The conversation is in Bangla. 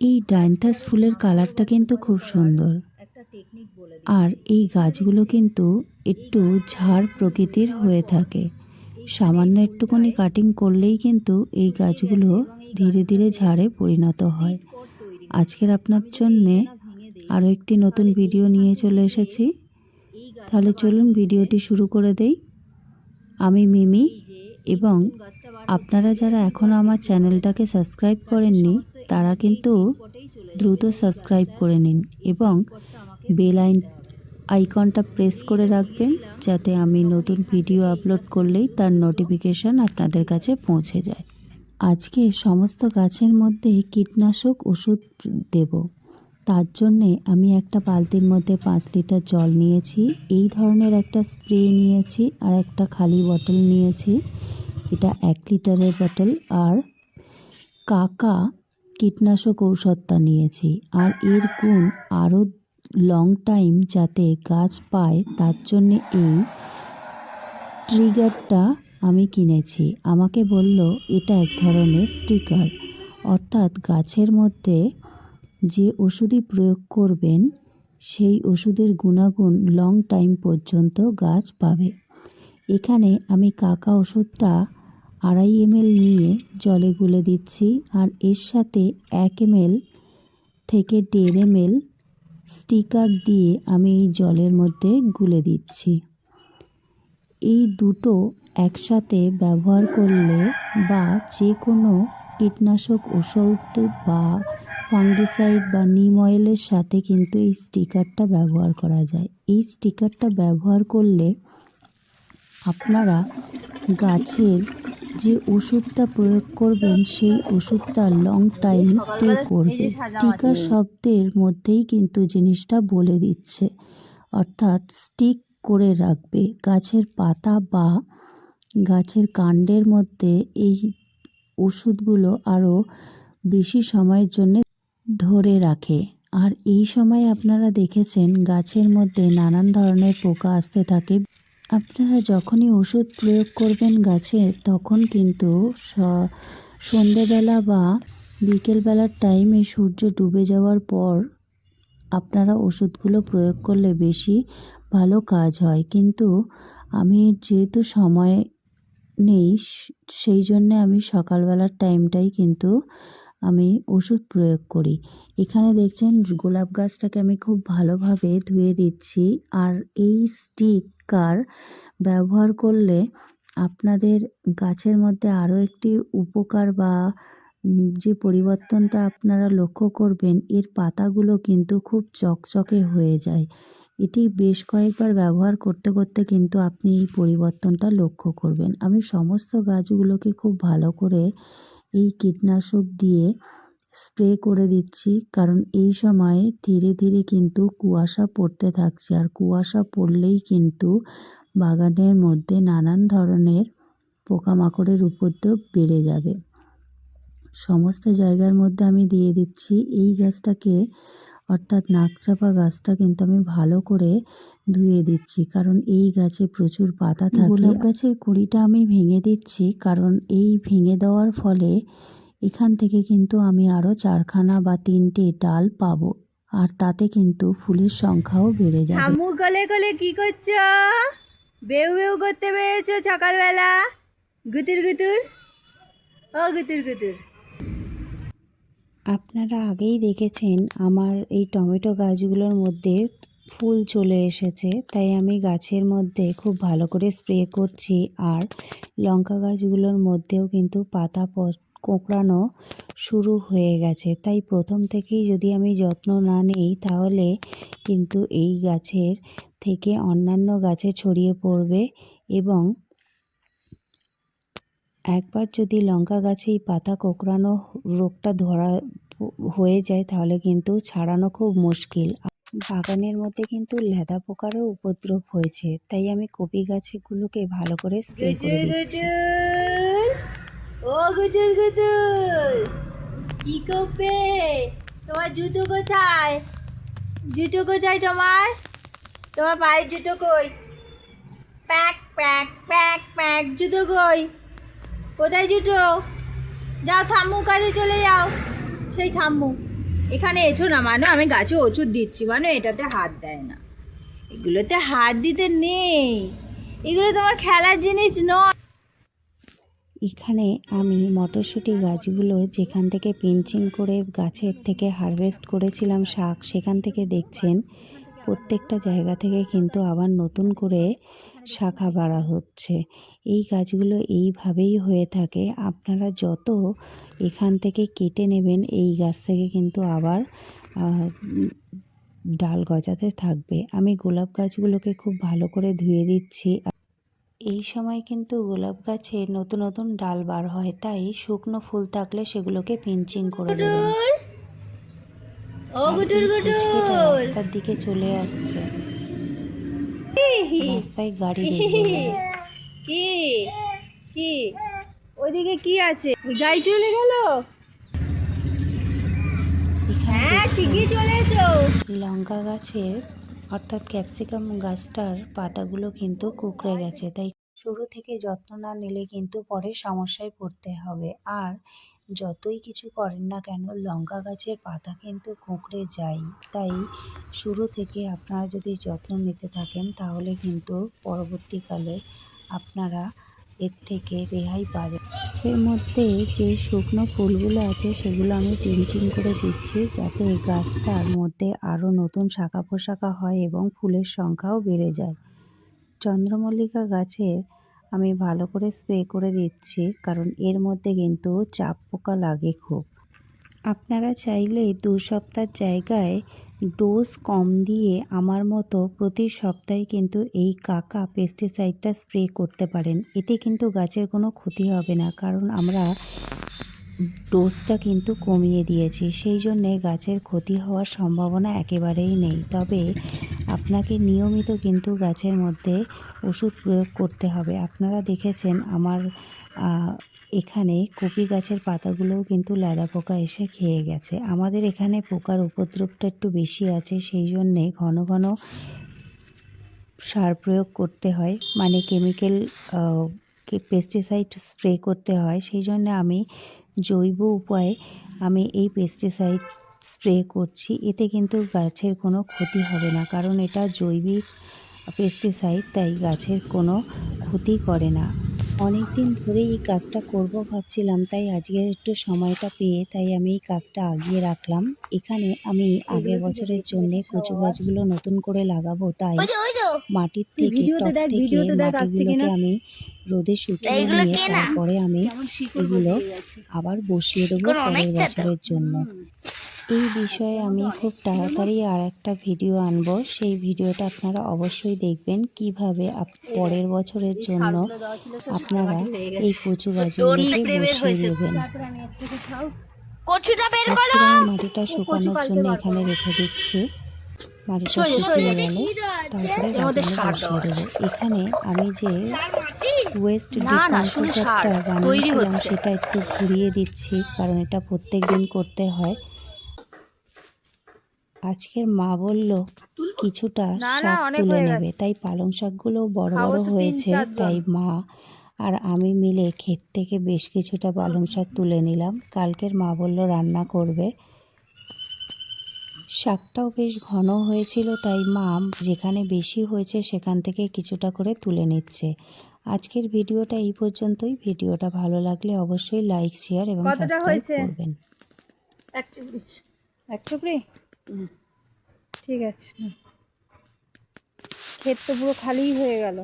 এই ডায়ান্থাস ফুলের কালারটা কিন্তু খুব সুন্দর। আর এই গাছগুলো কিন্তু একটু ঝাড় প্রকৃতির হয়ে থাকে। সামান্য একটুখানি কাটিং করলেই কিন্তু এই গাছগুলো ধীরে ধীরে ঝাড়ে পরিণত হয়। আজকের আপনার জন্যে আরও একটি নতুন ভিডিও নিয়ে চলে এসেছি। তাহলে চলুন ভিডিওটি শুরু করে দেই। আমি মিমি, এবং আপনারা যারা এখনও আমার চ্যানেলটাকে সাবস্ক্রাইব করেননি তারা কিন্তু দ্রুত সাবস্ক্রাইব করে নিন এবং বেল আইকনটা প্রেস করে রাখবেন, যাতে আমি নতুন ভিডিও আপলোড করলেই তার নোটিফিকেশান আপনাদের কাছে পৌঁছে যায়। আজকে সমস্ত গাছের মধ্যে কীটনাশক ওষুধ দেব। তার জন্যে আমি একটা বালতির মধ্যে 5 লিটার জল নিয়েছি, এই ধরনের একটা স্প্রে নিয়েছি, আর একটা খালি বটল নিয়েছি, এটা 1 লিটারের বটল, আর কাকা কীটনাশক ঔষধটা নিয়েছি। আর এর গুণ আরও লং টাইম যাতে গাছ পায় তার জন্যে এই ট্রিগারটা আমি কিনেছি। আমাকে বলল এটা এক ধরনের স্টিকার, অর্থাৎ গাছের মধ্যে যে ওষুধই প্রয়োগ করবেন সেই ওষুধের গুণাগুণ লং টাইম পর্যন্ত গাছ পাবে। এখানে আমি কাকা ওষুধটা 2.5 ml নিয়ে জলে গুলে দিচ্ছি, আর এর সাথে 1 ml থেকে 1.5 ml স্টিকার দিয়ে আমি এই জলের মধ্যে গুলে দিচ্ছি। এই দুটো একসাথে ব্যবহার করলে বা যে কোনো কীটনাশক ওষুধ বা ফাঙ্গিসাইড বা নিম অয়েলের সাথে কিন্তু এই স্টিকারটা ব্যবহার করা যায়। এই স্টিকারটা ব্যবহার করলে আপনারা গাছের যে ওষুধটা প্রয়োগ করবেন সেই ওষুধটা লং টাইম স্টে করবে। স্টিকার শব্দের মধ্যেই কিন্তু জিনিসটা বলে দিচ্ছে, অর্থাৎ স্টিক করে রাখবে গাছের পাতা বা গাছের কাণ্ডের মধ্যে। এই ওষুধগুলো আরও বেশি সময়ের জন্য ধরে রাখে। আর এই সময় আপনারা দেখেছেন গাছের মধ্যে নানান ধরনের পোকা আসতে থাকে। আপনারা যখনই ওষুধ প্রয়োগ করবেন গাছে, তখন কিন্তু সন্ধেবেলা বা বিকেলবেলার টাইমে সূর্য ডুবে যাওয়ার পর আপনারা ওষুধগুলো প্রয়োগ করলে বেশি ভালো কাজ হয়। কিন্তু আমি যেহেতু সময় নেই, সেই জন্যে আমি সকালবেলার টাইমটাই কিন্তু আমি ওষুধ প্রয়োগ করি। এখানে দেখছেন গোলাপ গাছটাকে আমি খুব ভালোভাবে ধুয়ে দিচ্ছি। আর এই স্টিকার ব্যবহার করলে আপনাদের গাছের মধ্যে আরও একটি উপকার বা যে পরিবর্তনটা আপনারা লক্ষ্য করবেন, এর পাতাগুলো কিন্তু খুব চকচকে হয়ে যায়। এটি বেশ কয়েকবার ব্যবহার করতে করতে কিন্তু আপনি এই পরিবর্তনটা লক্ষ্য করবেন। আমি সমস্ত গাছগুলোকে খুব ভালো করে এই কীটনাশক দিয়ে স্প্রে করে দিচ্ছি, কারণ এই সময় ধীরে ধীরে কিন্তু কুয়াশা পড়তে থাকছে, আর কুয়াশা পড়লেই কিন্তু বাগানের মধ্যে নানান ধরনের পোকামাকড়ের উপদ্রব বেড়ে যাবে। সমস্ত জায়গার মধ্যে আমি দিয়ে দিচ্ছি। এই গাছটাকে, অর্থাৎ নাকচাপা গাছটা কিন্তু আমি ভালো করে ধুয়ে দিচ্ছি, কারণ এই গাছে প্রচুর পাতা থাকে। গোলাপ গাছের কুঁড়িটা আমি ভেঙে দিচ্ছি, কারণ এই ভেঙে দেওয়ার ফলে এখান থেকে কিন্তু আমি আরও 4খানা বা 3টে ডাল পাবো, আর তাতে কিন্তু ফুলের সংখ্যাও বেড়ে যাবে। ঠাম্মু গলে গলে কি করছো? বেউ বেউ করতে পেরেছো সকালবেলা? গুতুর গুতুর, ও গুতুর গুতুর। আপনারা আগেই দেখেছেন আমার এই টমেটো গাছগুলোর মধ্যে ফুল চলে এসেছে, তাই আমি গাছের মধ্যে খুব ভালো করে স্প্রে করছি। আর লঙ্কা গাছগুলোর মধ্যেও কিন্তু পাতা কোঁকড়ানো শুরু হয়ে গেছে, তাই প্রথম থেকেই যদি আমি যত্ন না নিই তাহলে কিন্তু এই গাছের থেকে অন্যান্য গাছে ছড়িয়ে পড়বে। এবং একবার যদি লঙ্কা গাছেই পাতা কোঁকড়ানো রোগটা ধরা হয়ে যায় তাহলে কিন্তু ছাড়ানো খুব মুশকিল। বাগানের মধ্যে কিন্তু লেদা পোকারও উপদ্রব হয়েছে, তাই আমি কপি গাছগুলোকে ভালো করে স্প্রে করে দিচ্ছি। ও গুতুর গুতুর, কি করবে? তোমার জুতো কোথায়? জুতো কোথায় তোমার? তোমার পায়ের জুতো কই? প্যাক প্যাক প্যাক প্যাক, জুতো কই? কোথায় জুতো? যাও ঠাম্মু কাছে চলে যাও, সেই ঠাম্মু। এখানে এসো না মানু, আমি গাছে ওষুধ দিচ্ছি। মানু এটাতে হাত দেয় না, এগুলোতে হাত দিতে নেই, এগুলো তোমার খেলার জিনিস নয়। এখানে আমি মটরশুঁটি গাছগুলো যেখান থেকে পিঞ্চিং করে গাছের থেকে হারভেস্ট করেছিলাম শাক, সেখান থেকে দেখছেন প্রত্যেকটা জায়গা থেকে কিন্তু আবার নতুন করে শাখা বাড়া হচ্ছে। এই গাছগুলো এইভাবেই হয়ে থাকে। আপনারা যত এখান থেকে কেটে নেবেন এই গাছ থেকে কিন্তু আবার ডাল গজাতে থাকবে। আমি গোলাপ গাছগুলোকে খুব ভালো করে ধুয়ে দিচ্ছি। এই সময় কিন্তু গোলাপ গাছে নতুন নতুন ডাল বার হয়, তাই শুকনো ফুল থাকলে সেগুলোকে পিঞ্চিং করে দেবেন। ও আর গুটুর এই গুটুর, পুচকিটা রাস্তার দিকে চলে আসছে, রাস্তায় গাড়ি দেখবে বলে। কি কি ওইদিকে কি আছে? ওই গাই চলে গেল। এখানে হ্যাঁ দেখছেন শিগগির চলে এসো। লঙ্কা গাছের অর্থাৎ ক্যাপসিকাম গাছটার পাতাগুলো কিন্তু কুঁকড়ে গেছে, তাই শুরু থেকে যত্ন না নিলে কিন্তু পরে সমস্যায় পড়তে হবে। আর যতই কিছু করেন না কেন লঙ্কা গাছের পাতা কিন্তু কুঁকড়ে যায়, তাই শুরু থেকে আপনারা যদি যত্ন নিতে থাকেন তাহলে কিন্তু পরবর্তীকালে আপনারা এর থেকে রেহাই পাবেন। এর মধ্যে যে শুকনো ফুলগুলো আছে সেগুলো আমি পিঞ্চিং করে দিচ্ছি, যাতে গাছটার মধ্যে আরও নতুন শাখা পোশাখা হয় এবং ফুলের সংখ্যাও বেড়ে যায়। চন্দ্রমল্লিকা গাছে আমি ভালো করে স্প্রে করে দিচ্ছি, কারণ এর মধ্যে কিন্তু চাপ পোকা লাগে খুব। আপনারা চাইলে 2 সপ্তাহের জায়গায় ডোজ কম দিয়ে আমার মতো প্রতি সপ্তাহে কিন্তু এই কাকা পেস্টিসাইডটা স্প্রে করতে পারেন। এতে কিন্তু গাছের কোনো ক্ষতি হবে না, কারণ আমরা ডোজটা কিন্তু কমিয়ে দিয়েছি, সেই জন্যে গাছের ক্ষতি হওয়ার সম্ভাবনা একেবারেই নেই। তবে আপনাকে নিয়মিত কিন্তু গাছের মধ্যে ওষুধ প্রয়োগ করতে হবে। আপনারা দেখেছেন আমার এখানে কপি গাছের পাতাগুলোও কিন্তু ল্যাদা পোকা এসে খেয়ে গেছে। আমাদের এখানে পোকার উপদ্রবটা একটু বেশি আছে, সেই জন্যে ঘন ঘন সার প্রয়োগ করতে হয়, মানে কেমিক্যাল পেস্টিসাইড স্প্রে করতে হয়। সেই জন্য আমি জৈব উপায়ে আমি এই পেস্টিসাইড স্প্রে করছি। এতে কিন্তু গাছের কোনো ক্ষতি হবে না, কারণ এটা জৈবিক পেস্টিসাইড, তাই গাছের কোনো ক্ষতি করে না। অনেক দিন ধরেই এই কাজটা করব ভাবছিলাম, তাই আজকের একটু সময়টা পেয়ে তাই আমি এই কাজটা আগিয়ে রাখলাম। এখানে আমি আগের বছরের জন্যে কচু গাছগুলো নতুন করে লাগাবো, তাই মাটির থেকে টব থেকে মাটিগুলোকে আমি রোদে শুকিয়ে নিয়ে তারপরে আমি এগুলো আবার বসিয়ে দেবো পরের বছরের জন্য। এই বিষয়ে আমি খুব তাড়াতাড়ি আর একটা ভিডিও আনবো, সেই ভিডিওটা আপনারা অবশ্যই দেখবেন কিভাবে পরের বছরের জন্য আপনারা এই কচু গাছগুলোকে বসিয়ে দেবেন। আজকে আমি মাটিটা শুকানোর জন্য এখানে রেখে দিচ্ছি। মাটিটা শুকিয়ে গেলে তারপরে গাছগুলো বসিয়ে দেবো। এখানে আমি যে ওয়েস্ট ডিকম্পোজারটা বানিয়েছিলাম সেটা একটু ঘুরিয়ে দিচ্ছি, কারণ এটা প্রত্যেক দিন করতে হয়। আজকের মা বলল কিছুটা শাক তুলে নেবে, তাই পালং শাকগুলো বড় বড় হয়েছে, তাই মা আর আমি মিলে ক্ষেত থেকে বেশ কিছুটা পালং শাক তুলে নিলাম। কালকের মা বলল রান্না করবে। শাকটাও বেশ ঘন হয়েছিল, তাই মা যেখানে বেশি হয়েছে সেখান থেকে কিছুটা করে তুলে নিচ্ছে। আজকের ভিডিওটা এই পর্যন্তই। ভিডিওটা ভালো লাগলে অবশ্যই লাইক, শেয়ার এবং সাবস্ক্রাইব করবেন। এক চুপড়ি ঠিক আছে। ক্ষেত তো পুরো খালিই হয়ে গেল।